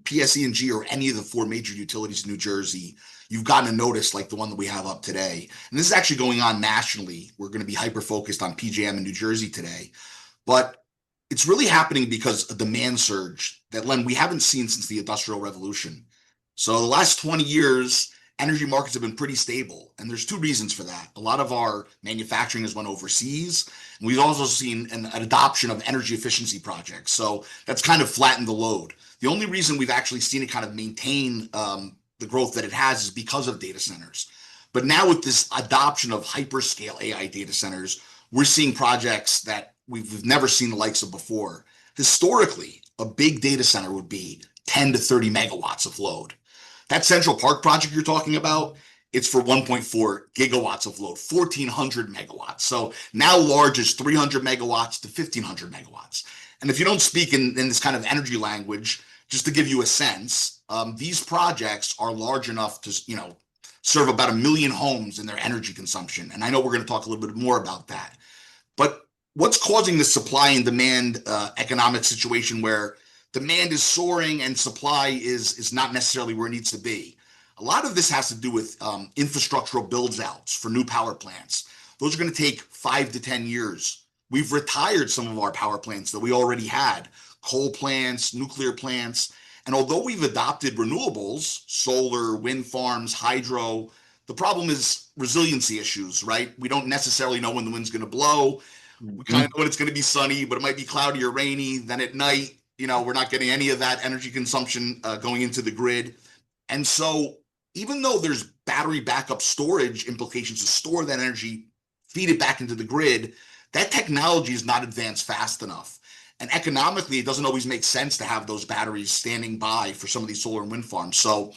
PSE&G or any of the four major utilities in New Jersey, you've gotten a notice like the one that we have up today. And this is actually going on nationally. We're going to be hyper-focused on PJM in New Jersey today. But it's really happening because a demand surge that, Len, we haven't seen since the Industrial Revolution. So the last 20 years, energy markets have been pretty stable. And there's two reasons for that. A lot of our manufacturing has went overseas. And we've also seen an adoption of energy efficiency projects. So that's kind of flattened the load. The only reason we've actually seen it kind of maintain the growth that it has is because of data centers. But now with this adoption of hyperscale AI data centers, we're seeing projects that we've never seen the likes of before. Historically, a big data center would be 10 to 30 megawatts of load. That Central Park project you're talking about, it's for 1.4 gigawatts of load, 1,400 megawatts. So now large is 300 megawatts to 1,500 megawatts. And if you don't speak in this kind of energy language, just to give you a sense, these projects are large enough to, serve about 1 million homes in their energy consumption. And I know we're going to talk a little bit more about that. But what's causing the supply and demand economic situation where demand is soaring and supply is not necessarily where it needs to be? A lot of this has to do with infrastructural builds outs for new power plants. Those are going to take 5 to 10 years. We've retired some of our power plants that we already had, coal plants, nuclear plants. And although we've adopted renewables, solar, wind farms, hydro, the problem is resiliency issues, right? We don't necessarily know when the wind's going to blow. We kind of know when it's going to be sunny, but it might be cloudy or rainy. Then at night, we're not getting any of that energy consumption going into the grid. And so even though there's battery backup storage implications to store that energy, feed it back into the grid, that technology is not advanced fast enough. And economically, it doesn't always make sense to have those batteries standing by for some of these solar and wind farms. So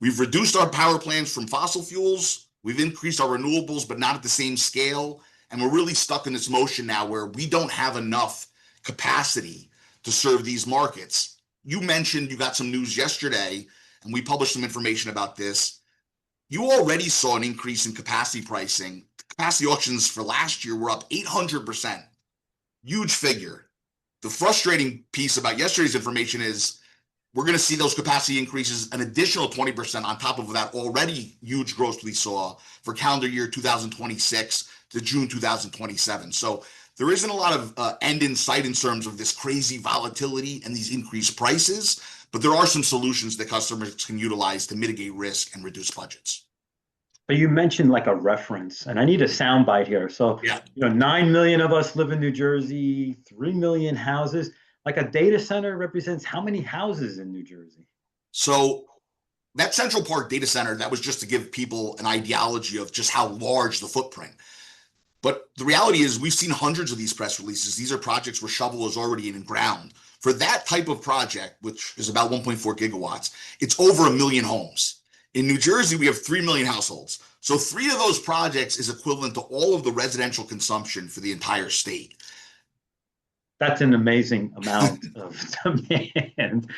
we've reduced our power plants from fossil fuels. We've increased our renewables, but not at the same scale. And we're really stuck in this motion now where we don't have enough capacity to serve these markets. You mentioned you got some news yesterday, and we published some information about this. You already saw an increase in capacity pricing. Capacity auctions for last year were up 800%. Huge figure. The frustrating piece about yesterday's information is we're going to see those capacity increases an additional 20% on top of that already huge growth we saw for calendar year 2026 to June 2027. So there isn't a lot of end in sight in terms of this crazy volatility and these increased prices, but there are some solutions that customers can utilize to mitigate risk and reduce budgets. But you mentioned like a reference, and I need a soundbite here. So, Yeah. 9 million of us live in New Jersey, 3 million houses. Like a data center represents how many houses in New Jersey? So that Central Park data center, that was just to give people an ideology of just how large the footprint. But the reality is we've seen hundreds of these press releases. These are projects where shovel is already in the ground. For that type of project, which is about 1.4 gigawatts, it's over 1 million homes. In New Jersey, we have 3 million households. So 3 of those projects is equivalent to all of the residential consumption for the entire state. That's an amazing amount of demand.